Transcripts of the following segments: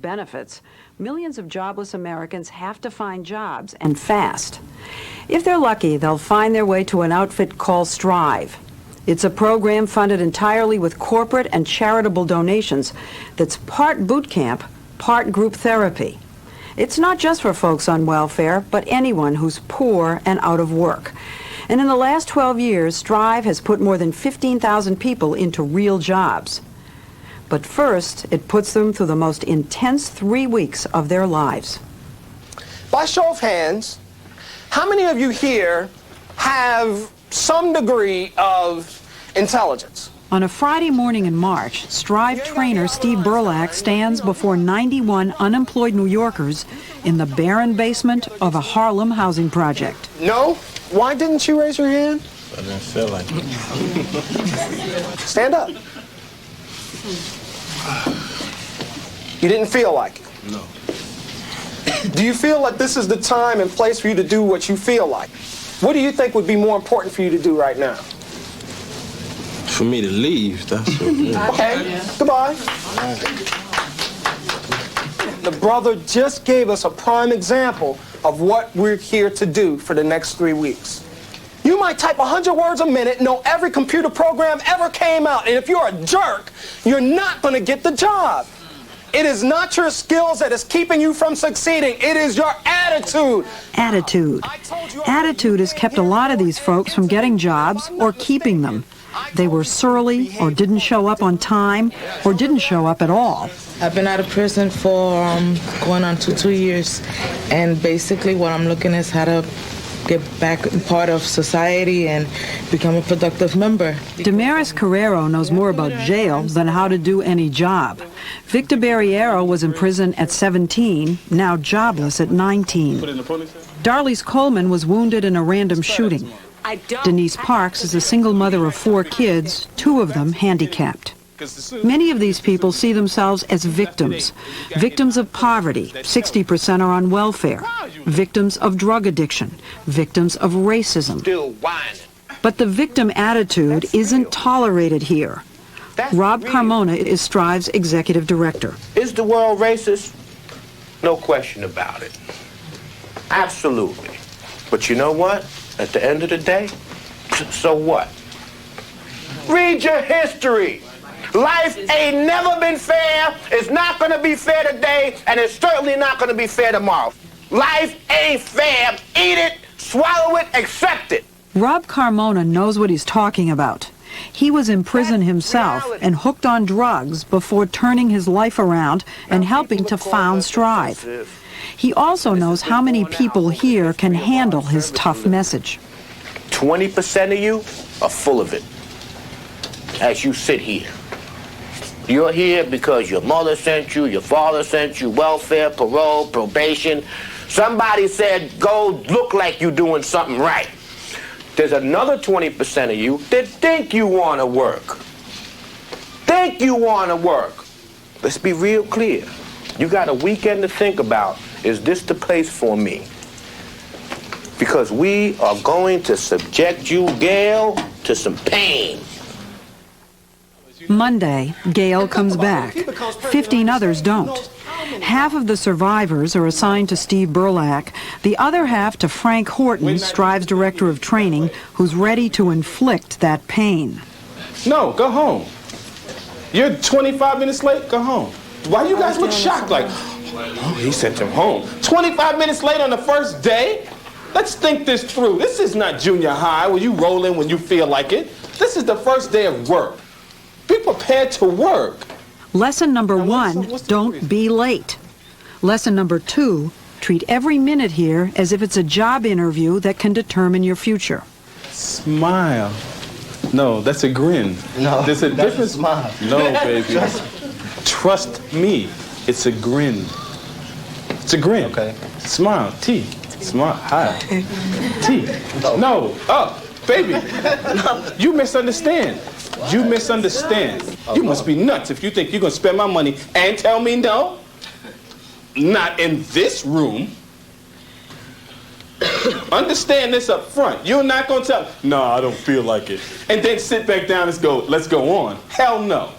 benefits, millions of jobless Americans have to find jobs, and fast. If they're lucky, they'll find their way to an outfit called Strive. It's a program funded entirely with corporate and charitable donations that's part boot camp, part group therapy. It's not just for folks on welfare, but anyone who's poor and out of work. And in the last 12 years, Strive has put more than 15,000 people into real jobs. But first, it puts them through the most intense 3 weeks of their lives. By show of hands, how many of you here have some degree of intelligence? On a Friday morning in March, Strive trainer Steve Burlack stands before 91 unemployed New Yorkers in the barren basement of a Harlem housing project. No? Why didn't you raise your hand? I didn't feel like it. Stand up. You didn't feel like it? No. Do you feel like this is the time and place for you to do what you feel like? What do you think would be more important for you to do right now? For me to leave, that's what it is. Okay, goodbye. The brother just gave us a prime example of what we're here to do for the next 3 weeks. You might type 100 words a minute, know every computer program ever came out, and if you're a jerk, you're not going to get the job. It is not your skills that is keeping you from succeeding. It is your attitude. Attitude. Attitude has kept a lot of these folks from getting jobs or keeping them. They were surly or didn't show up on time or didn't show up at all. I've been out of prison for going on to 2 years, and basically what I'm looking is how to get back part of society and become a productive member. Damaris Carrero knows more about jail than how to do any job. Victor Barriero was in prison at 17, now jobless at 19. Darlise Coleman was wounded in a random shooting. Denise Parks is a single mother of 4 kids, 2 of them handicapped. Many of these people see themselves as victims. Victims of poverty, 60% are on welfare. Victims of drug addiction, victims of racism. But the victim attitude isn't tolerated here. Rob Carmona is Strive's executive director. Is the world racist? No question about it. Absolutely. But you know what? At the end of the day, so what? Read your history. Life ain't never been fair, it's not gonna be fair today, and it's certainly not gonna be fair tomorrow. Life ain't fair. Eat it, swallow it, accept it. Rob Carmona knows what he's talking about. He was in prison himself and hooked on drugs before turning his life around and helping to found Strive. He also knows how many people here can handle his tough message. 20% of you are full of it. As you sit here. You're here because your mother sent you, your father sent you, welfare, parole, probation. Somebody said, go look like you're doing something right. There's another 20% of you that think you want to work. Think you want to work. Let's be real clear. You got a weekend to think about, is this the place for me? Because we are going to subject you, Gail, to some pain. Monday, Gail comes back. 15 others don't. Half of the survivors are assigned to Steve Burlack, the other half to Frank Horton, Strive's director of training, who's ready to inflict that pain. No, go home. You're 25 minutes late, go home. Why you guys look shocked like, oh, he sent him home. 25 minutes late on the first day? Let's think this through. This is not junior high where you roll in when you feel like it. This is the first day of work. Be prepared to work. Lesson number 1, don't be late. Lesson number 2, treat every minute here as if it's a job interview that can determine your future. Smile. No, that's a grin. No, there's a that's difference. A smile. No, baby. Trust me. It's a grin. It's a grin. Okay. Smile. T. Smile. Hi. T. No. Up. Baby. You misunderstand. You misunderstand. You must be nuts if you think you're going to spend my money and tell me no. Not in this room. Understand this up front. You're not going to tell, no, I don't feel like it. And then sit back down and go, let's go on. Hell no.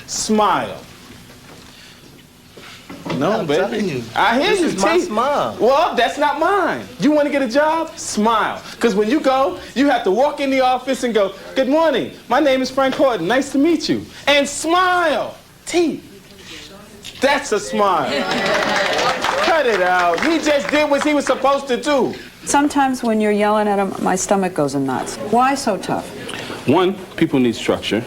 Smile. No, I'm baby. telling you. I hear This you, is my T. smile. Well, that's not mine. You want to get a job? Smile. Because when you go, you have to walk in the office and go, "Good morning. My name is Frank Horton. Nice to meet you." And smile. T. That's a smile. Cut it out. He just did what he was supposed to do. Sometimes when you're yelling at him, my stomach goes in knots. Why so tough? One, people need structure.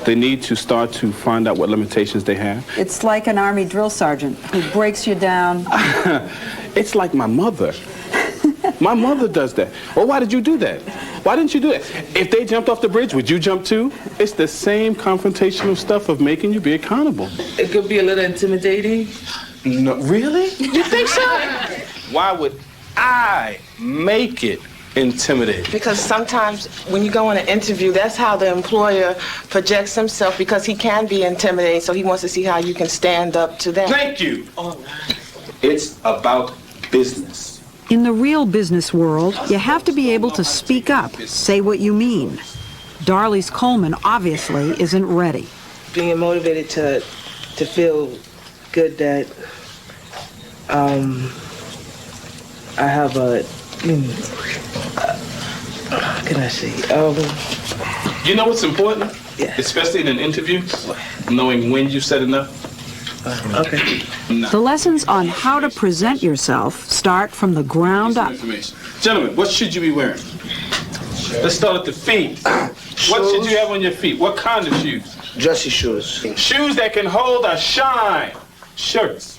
They need to start to find out what limitations they have. It's like an Army drill sergeant who breaks you down. It's like my mother. My mother does that. Well, why did you do that? Why didn't you do that? If they jumped off the bridge, would you jump too? It's the same confrontational stuff of making you be accountable. It could be a little intimidating. No, really? You think so? Why would I make it intimidating? Because sometimes when you go in an interview, that's how the employer projects himself, because he can be intimidating, so he wants to see how you can stand up to that. Thank you. It's about business. In the real business world, you have to be able to speak up, say what you mean. Darlys Coleman obviously isn't ready. Being motivated to feel good that I have a, how can I say? You know what's important? Yeah. Especially in an interview? Knowing when you said enough. Okay. The lessons on how to present yourself start from the ground up. Information. Gentlemen, what should you be wearing? Let's start at the feet. What should you have on your feet? What kind of shoes? Dressy shoes. Shoes that can hold a shine. Shirts.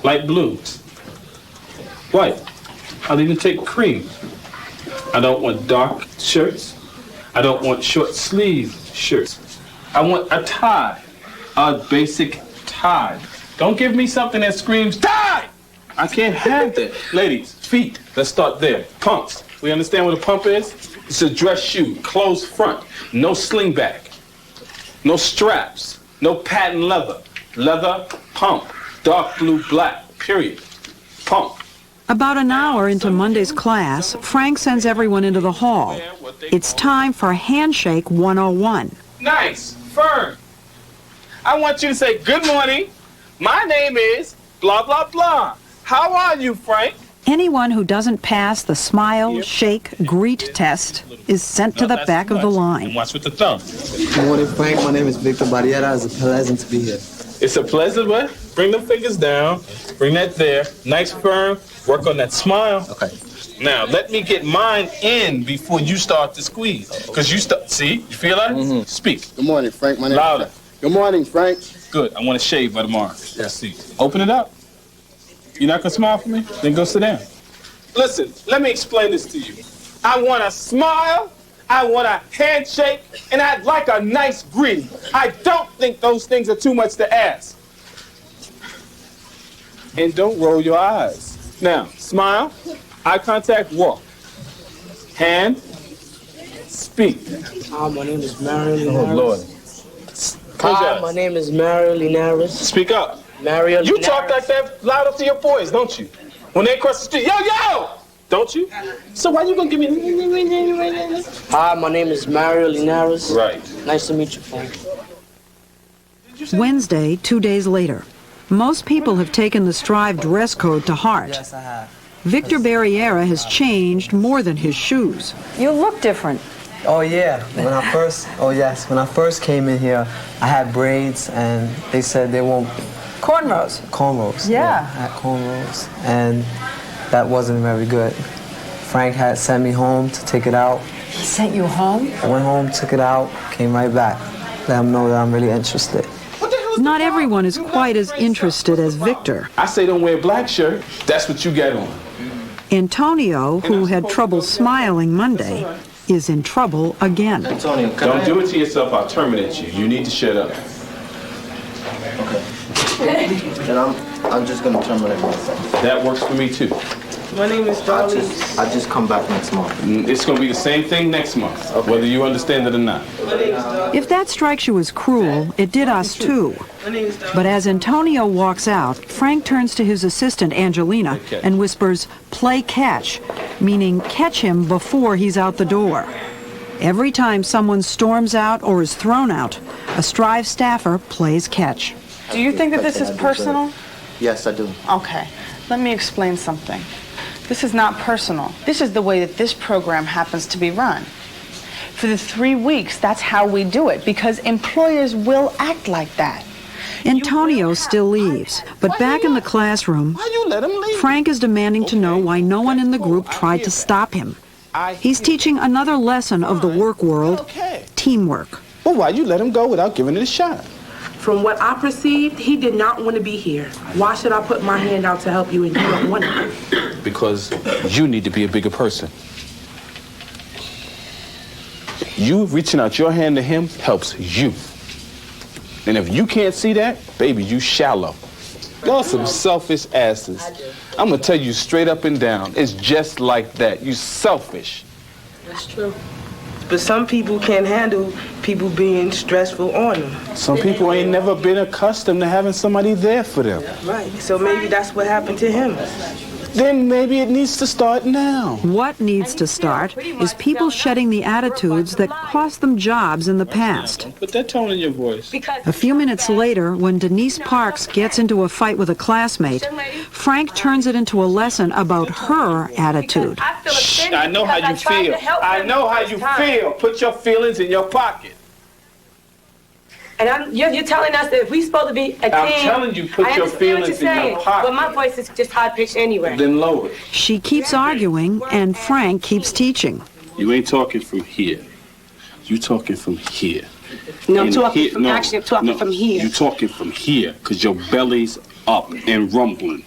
Light blue. White. I'll even take cream. I don't want dark shirts. I don't want short sleeve shirts. I want a tie. A basic tie. Don't give me something that screams tie! I can't have that. Ladies, feet. Let's start there. Pumps. We understand what a pump is? It's a dress shoe, closed front, no sling back, no straps, no patent leather. Leather, pump. Dark blue, black, period. Pump. About an hour into Monday's class, Frank sends everyone into the hall. It's time for Handshake 101. Nice, firm. I want you to say, "Good morning. My name is blah, blah, blah. How are you, Frank?" Anyone who doesn't pass the smile, shake, greet test is sent to the back of the line. Watch with the thumb. Good morning, Frank. My name is Victor Barriera. It's a pleasant to be here. It's a pleasant way. Bring them fingers down. Bring that there. Nice, firm. Work on that smile. Okay. Now, let me get mine in before you start to squeeze. Because you start, see? You feel that? Mm-hmm. Speak. Good morning, Frank. My name Louder. is Good morning, Frank. Good. I want to shave by tomorrow. Let's see. Open it up. You're not going to smile for me? Then go sit down. Listen, let me explain this to you. I want a smile, I want a handshake, and I'd like a nice greeting. I don't think those things are too much to ask. And don't roll your eyes. Now, smile, eye contact, walk. Hand, speak. Hi, my name is Mario Oh, Linares. Lord. Close your Hi, eyes. my name is Mario Linares. Speak up. Mario You Linares. talk like that loud up to your boys, don't you? When they cross the street, yo, yo! Don't you? So why you gonna give me... Hi, my name is Mario Linares. Right. Nice to meet you, Frank. Wednesday, 2 days later. Most people have taken the Strive dress code to heart. Yes, I have. Victor Barriera has changed more than his shoes. You look different. Oh yeah. When I first came in here, I had braids, and they said they won't cornrows. Yeah. I had cornrows, and that wasn't very good. Frank had sent me home to take it out. He sent you home? I went home, took it out, came right back. Let him know that I'm really interested. Not everyone is quite as interested as Victor. I say don't wear a black shirt. That's what you get on. Antonio, who had trouble smiling Monday, is in trouble again. Antonio, Don't do it to yourself. I'll terminate you. You need to shut up. Then I'm just gonna terminate myself. That works for me too. My name is Darley. I just come back next month. It's gonna be the same thing next month, whether you understand it or not. If that strikes you as cruel, it did us too. But as Antonio walks out, Frank turns to his assistant, Angelina, and whispers, "Play catch," meaning catch him before he's out the door. Every time someone storms out or is thrown out, a Strive staffer plays catch. Do you think that this is personal? Yes, I do. Okay, let me explain something. This is not personal. This is the way that this program happens to be run. For the 3 weeks, that's how we do it, because employers will act like that. Antonio still leaves, but back in the classroom, Why you let him leave? Frank is demanding to know why no one in the group tried to stop him. He's teaching another lesson of the work world, teamwork. Well, why you let him go without giving it a shot? From what I perceived, he did not want to be here. Why should I put my hand out to help you and you don't want to? Because you need to be a bigger person. You reaching out your hand to him helps you. And if you can't see that, baby, you shallow. Y'all some selfish asses. I'm gonna tell you straight up and down. It's just like that. You selfish. That's true. But some people can't handle people being stressful on them. Some people ain't never been accustomed to having somebody there for them. Right. So maybe that's what happened to him. Then maybe it needs to start now. What needs to start is people shedding the attitudes that cost them jobs in the past. Put that tone in your voice. A few minutes later, when Denise Parks gets into a fight with a classmate, Frank turns it into a lesson about her attitude. I know how you feel. I know how you feel. Put your feelings in your pocket. And you're telling us that if we're supposed to be a team... I'm telling you, put your feelings in your pocket. But my voice is just high-pitched anyway. Then lower it. She keeps arguing, and Frank keeps teaching. You ain't talking from here. You talking from here. No, I'm talking from here. You talking from here, because your belly's up and rumbling.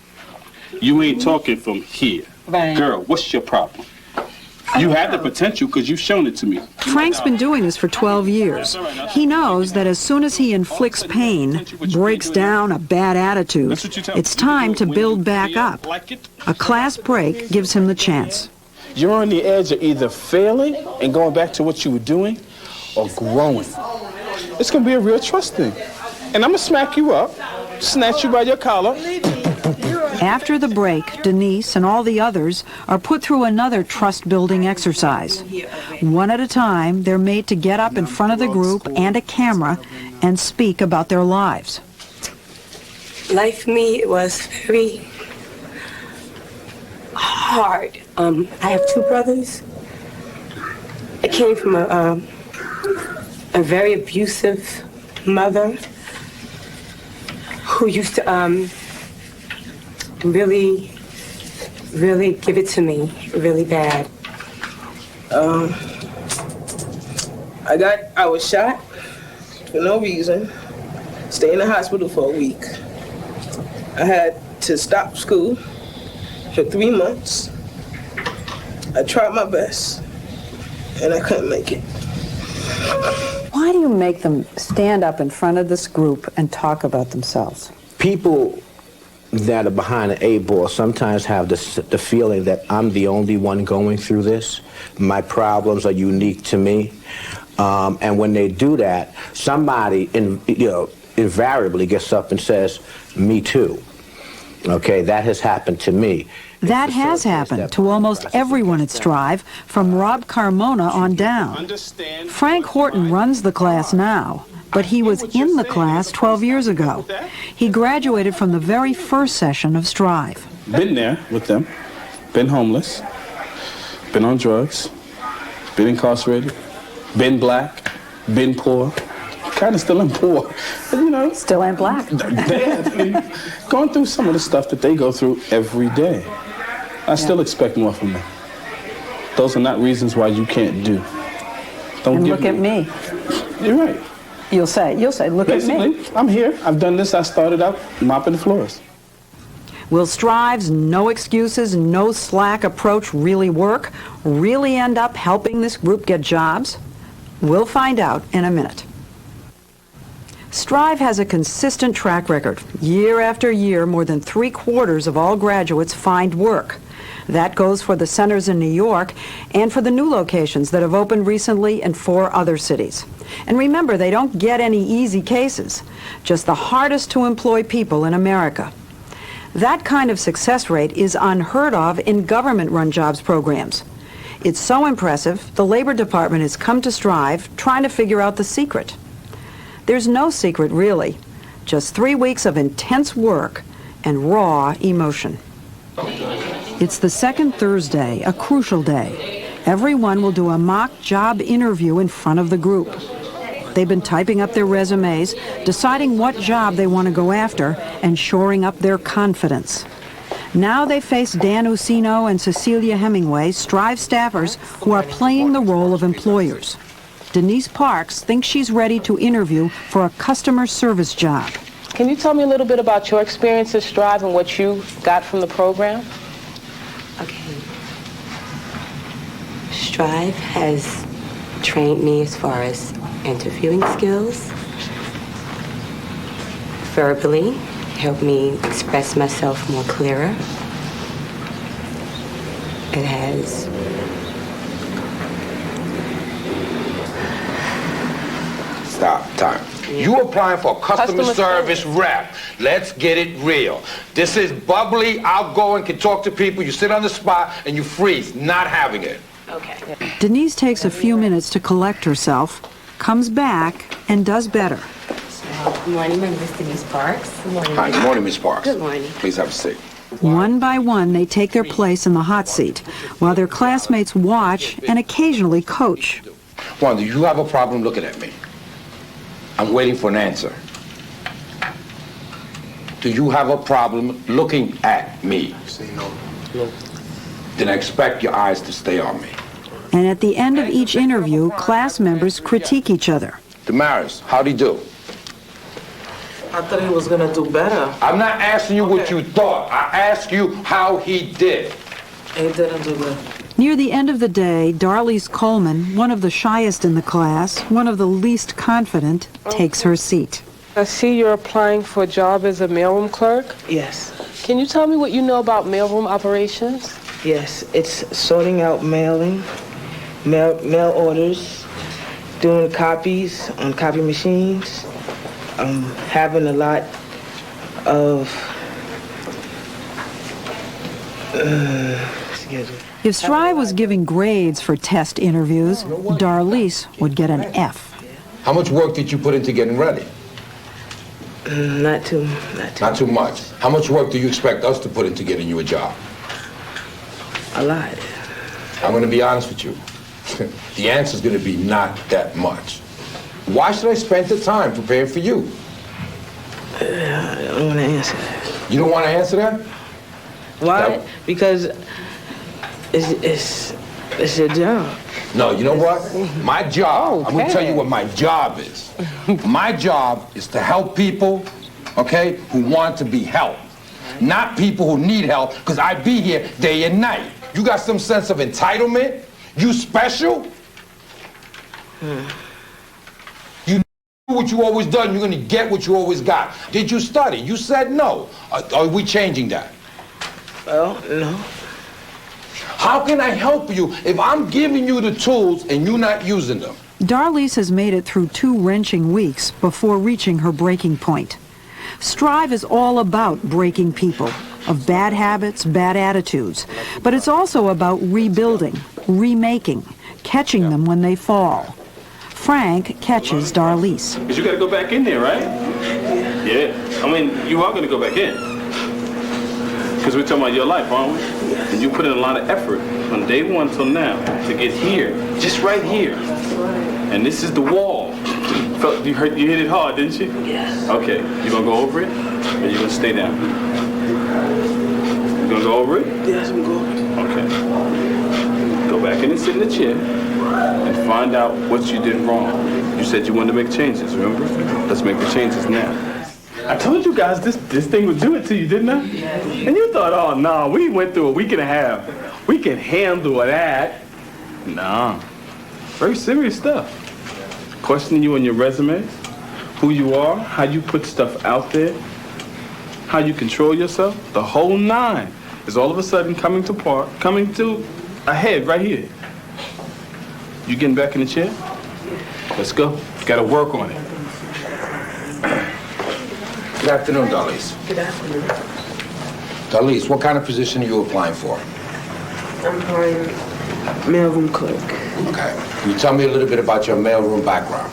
You ain't talking from here. Right. Girl, what's your problem? You have the potential because you've shown it to me. Frank's been doing this for 12 years. He knows that as soon as he inflicts pain, breaks down a bad attitude, it's time to build back up. A class break gives him the chance. You're on the edge of either failing and going back to what you were doing or growing. It's going to be a real trust thing. And I'm going to smack you up, snatch you by your collar. After the break, Denise and all the others are put through another trust-building exercise. One at a time, they're made to get up in front of the group and a camera and speak about their lives. Life for me was very hard. I have two brothers. I came from a very abusive mother who used to really give it to me really bad. I was shot for no reason, stay in the hospital for a week. I had to stop school for 3 months. I tried my best, and I couldn't make it. Why do you make them stand up in front of this group and talk about themselves? People that are behind an 8-ball sometimes have the feeling that I'm the only one going through this. My problems are unique to me. And when they do that, somebody invariably gets up and says, me too. Okay, that has happened to me. That has happened to almost everyone at Strive, from Rob Carmona on down. Frank Horton runs the class now, but he was in the class 12 years ago. He graduated from the very first session of Strive. Been there with them, been homeless, been on drugs, been incarcerated, been black, been poor, kind of still am poor, but Still ain't black. Going through some of the stuff that they go through every day. I still expect more from them. Those are not reasons why you can't do. And look at me. You're right. You'll say, look at me. Basically, I'm here. I've done this. I started out mopping the floors. Will Strive's no excuses, no slack approach really work? Really end up helping this group get jobs? We'll find out in a minute. Strive has a consistent track record. Year after year, more than 3/4 of all graduates find work. That goes for the centers in New York and for the new locations that have opened recently in 4 other cities. And remember, they don't get any easy cases, just the hardest to employ people in America. That kind of success rate is unheard of in government-run jobs programs. It's so impressive, the Labor Department has come to Strive trying to figure out the secret. There's no secret, really. Just 3 weeks of intense work and raw emotion. It's the second Thursday, a crucial day. Everyone will do a mock job interview in front of the group. They've been typing up their resumes, deciding what job they want to go after, and shoring up their confidence. Now they face Dan Usino and Cecilia Hemingway, Strive staffers who are playing the role of employers. Denise Parks thinks she's ready to interview for a customer service job. Can you tell me a little bit about your experience at Strive and what you got from the program? Okay. Strive has trained me as far as interviewing skills, verbally, helped me express myself more clearer. It has Stop. Time. You applying for a customer service rep. Let's get it real. This is bubbly, outgoing, can talk to people. You sit on the spot and you freeze. Not having it. okay. Denise takes a few minutes to collect herself, comes back, and does better. Good morning, my name is Denise Parks. Good morning. Hi, good morning, Ms. Parks. Good morning. Please have a seat. One by one, they take their place in the hot seat, while their classmates watch and occasionally coach. Wanda, you have a problem looking at me? I'm waiting for an answer. Do you have a problem looking at me? No. Then I expect your eyes to stay on me. And at the end of each interview, class members critique each other. Damaris, how'd he do? I thought he was gonna do better. I'm not asking you what you thought. I asked you how he did. He didn't do good. Near the end of the day, Darlise Coleman, one of the shyest in the class, one of the least confident, takes her seat. I see you're applying for a job as a mailroom clerk. Yes. Can you tell me what you know about mailroom operations? Yes, it's sorting out mail orders, doing copies on copy machines, having a lot of If Strive was giving grades for test interviews, Darlise would get an F. How much work did you put into getting ready? Not too much. How much work do you expect us to put into getting you a job? A lot. I'm going to be honest with you. The answer's going to be not that much. Why should I spend the time preparing for you? I don't want to answer that. You don't want to answer that? Why? Because it's your job. No, you know what? My job, I'm going to tell you what my job is. My job is to help people, okay, who want to be helped. Not people who need help, because I be here day and night. You got some sense of entitlement? You special? You do what you always done, you're going to get what you always got. Did you study? You said no. Are we changing that? Well, no. How can I help you if I'm giving you the tools and you're not using them? Darlise has made it through 2 wrenching weeks before reaching her breaking point. Strive is all about breaking people of bad habits, bad attitudes, but it's also about rebuilding, remaking, catching them when they fall. Frank catches Darlise. Because you got to go back in there, right? Yeah. I mean, you are going to go back in. Because we're talking about your life, aren't we? And you put in a lot of effort from day one till now to get here, just right here. And this is the wall. You hit it hard, didn't you? Yes. Okay, you gonna go over it, or you gonna stay down? You gonna go over it? Yes, I'm going. Okay. Go back in and sit in the chair and find out what you did wrong. You said you wanted to make changes, remember? Let's make the changes now. I told you guys this thing would do it to you, didn't I? And you thought, oh, no, we went through a week and a half. We can handle that. Nah. Very serious stuff. Questioning you on your resume, who you are, how you put stuff out there, how you control yourself, the whole 9 is all of a sudden coming to a head right here. You getting back in the chair? Let's go. Got to work on it. Good afternoon, Darlise. Good afternoon. Darlise, what kind of position are you applying for? I'm applying mailroom clerk. Okay. Can you tell me a little bit about your mailroom background?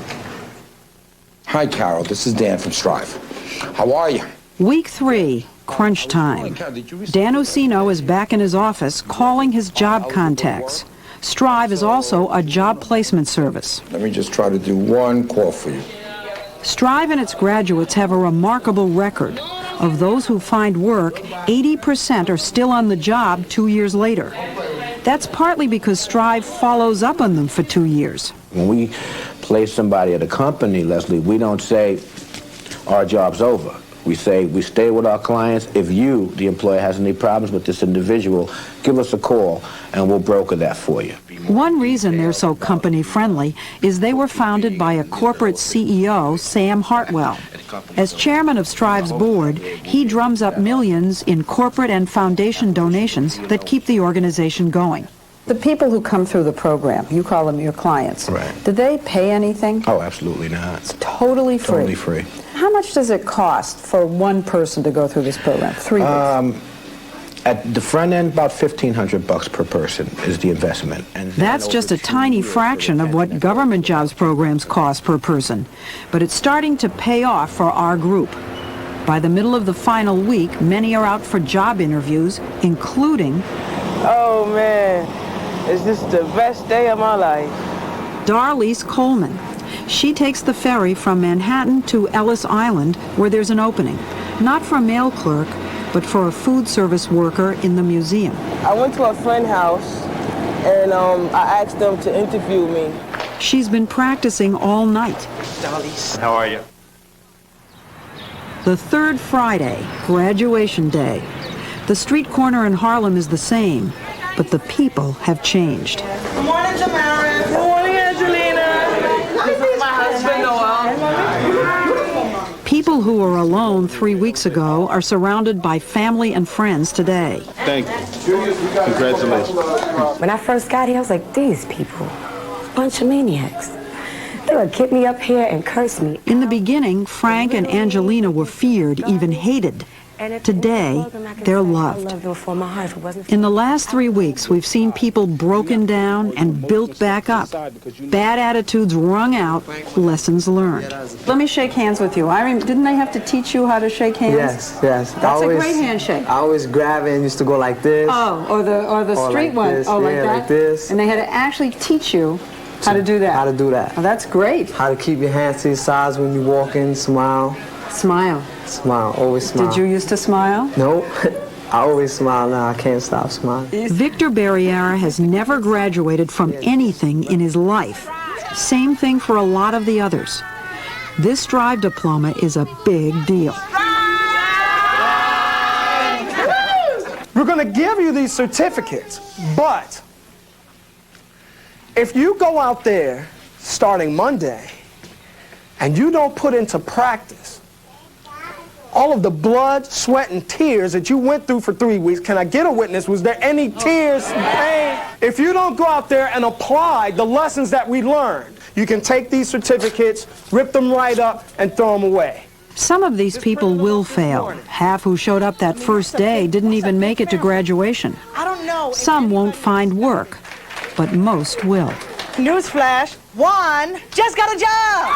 Hi, Carol. This is Dan from Strive. How are you? Week 3, crunch time. Dan Ucino is back in his office calling his job contacts. Strive is also a job placement service. Let me just try to do one call for you. Strive and its graduates have a remarkable record. Of those who find work, 80% are still on the job 2 years later. That's partly because Strive follows up on them for 2 years. When we place somebody at a company, Leslie, we don't say our job's over. We say we stay with our clients. If you, the employer, has any problems with this individual, give us a call and we'll broker that for you. One reason they're so company-friendly is they were founded by a corporate CEO, Sam Hartwell. As chairman of Strive's board, he drums up millions in corporate and foundation donations that keep the organization going. The people who come through the program, you call them your clients. Right. Do they pay anything? Oh, absolutely not. It's totally free. Totally free. How much does it cost for one person to go through this program? 3 weeks. At the front end, about $1,500 per person is the investment. And That's just a tiny fraction of what government jobs programs cost per person. But it's starting to pay off for our group. By the middle of the final week, many are out for job interviews, including... Oh, man. Is this the best day of my life? Darlise Coleman. She takes the ferry from Manhattan to Ellis Island, where there's an opening. Not for a mail clerk, but for a food service worker in the museum. I went to a friend's house, and I asked them to interview me. She's been practicing all night. Darlise. How are you? The third Friday, graduation day. The street corner in Harlem is the same, but the people have changed. Good morning, Tamara. Good morning, Angelina. This is my husband, Noel. People who were alone 3 weeks ago are surrounded by family and friends today. Thank you. Congratulations. When I first got here, I was like, these people, bunch of maniacs. They would kick me up here and curse me. In the beginning, Frank and Angelina were feared, even hated. Today, they're loved. In the last 3 weeks, we've seen people broken down and built back up. Bad attitudes wrung out, lessons learned. Let me shake hands with you. Didn't they have to teach you how to shake hands? Yes. That's a great handshake. I always grab it and used to go like this. Oh, or the street like one. this, Oh, like yeah, that? like this. And they had to actually teach you how to do that. How to do that. Oh, that's great. How to keep your hands to your sides when you walk in, smile. Smile. Smile, always smile. Did you used to smile? Nope. I always smile now. I can't stop smiling. Victor Barriera has never graduated from anything in his life. Same thing for a lot of the others. This Strive diploma is a big deal. We're going to give you these certificates, but if you go out there starting Monday and you don't put into practice all of the blood, sweat, and tears that you went through for 3 weeks, can I get a witness? Was there any tears, pain? If you don't go out there and apply the lessons that we learned, you can take these certificates, rip them right up, and throw them away. Some of these people will fail. Half who showed up that first day didn't even make it to graduation. Some won't find work, but most will. Newsflash, one just got a job.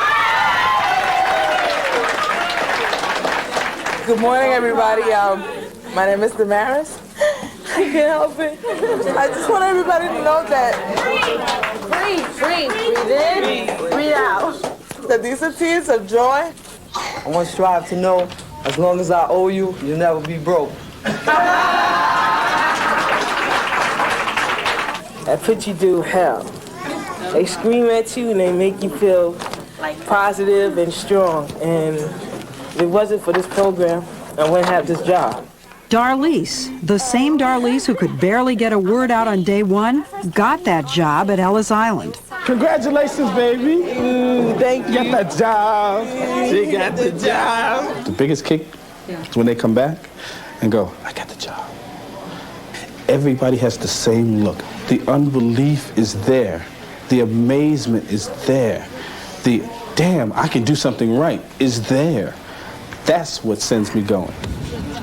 Good morning, everybody. My name is Damaris. I can't help it. I just want everybody to know that breathe in, breathe out. That these are tears of joy. I want Strive to know, as long as I owe you, you'll never be broke. That's what you do hell. They scream at you and they make you feel positive and strong. And if it wasn't for this program, I wouldn't have this job. Darlise, the same Darlise who could barely get a word out on day one, got that job at Ellis Island. Congratulations, baby. Thank you. Got that job. She got the job. The biggest kick is when they come back and go, I got the job. Everybody has the same look. The unbelief is there. The amazement is there. The, damn, I can do something right is there. That's what sends me going.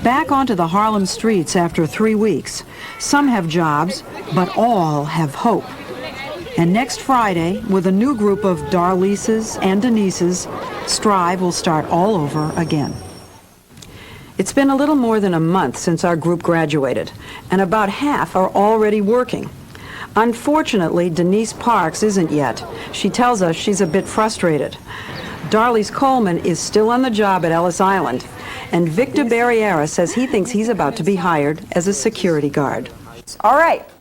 Back onto the Harlem streets after 3 weeks. Some have jobs, but all have hope. And next Friday, with a new group of Darlises and Denises, Strive will start all over again. It's been a little more than a month since our group graduated, and about half are already working. Unfortunately, Denise Parks isn't yet. She tells us she's a bit frustrated. Darlise Coleman is still on the job at Ellis Island, and Victor Barriera says he thinks he's about to be hired as a security guard. All right.